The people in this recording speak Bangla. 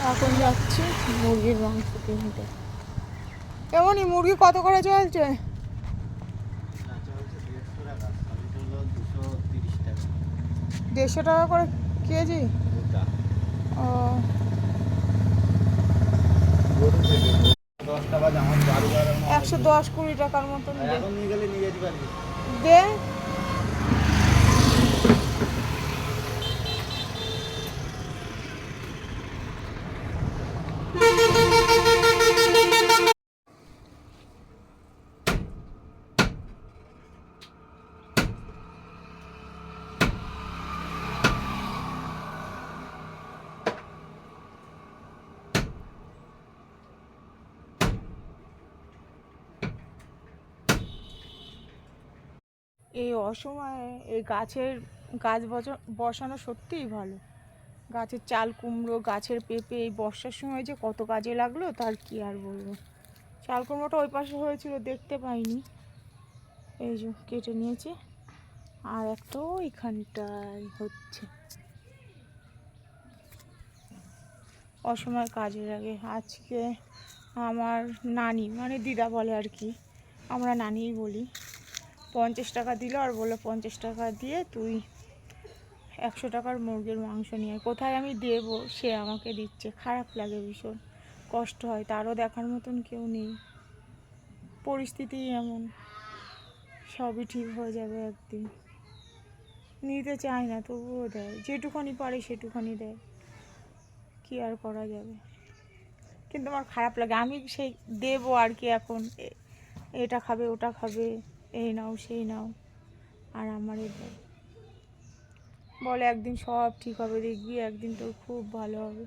এখন যাচ্ছি মুরগির মাংস কিনতে। কেমনই মুরগি কত করে চলছে? 150 টাকা করে কেজি। ও 110-20 টাকার মতন দে। এই অসময়ে এই গাছ বসানো সত্যিই ভালো। গাছের চাল কুমড়ো, গাছের পেঁপে এই বর্ষার সময় যে কত কাজে লাগলো তার কি আর বলবো। চাল কুমড়োটা ওই পাশে হয়েছিল, দেখতে পাইনি, এই যে কেটে নিয়েছি। আর একটা ওইখানটায় হচ্ছে। অসময় কাজে লাগে। আজকে আমার নানি, মানে দিদা বলে আর কি, আমরা নানিই বলি, 50 টাকা দিল আর বললো 50 টাকা দিয়ে তুই 100 টাকার মুরগির মাংস নিয়ে। কোথায় আমি দেবো, সে আমাকে দিচ্ছে। খারাপ লাগে, ভীষণ কষ্ট হয়। তারও দেখার মতন কেউ নেই, পরিস্থিতি এমন। সবই ঠিক হয়ে যাবে একদিন। নিতে চায় না, তবুও দেয়, যেটুখানি পারে সেটুখানি দেয়, কি আর করা যাবে। কিন্তু আমার খারাপ লাগে, আমি সেই দেবো আর কি। এখন এটা খাবে, ওটা খাবে, এই নাও সেই নাও, আর আমারই বলে একদিন সব ঠিক হবে, দেখবি একদিন তোর খুব ভালো হবে।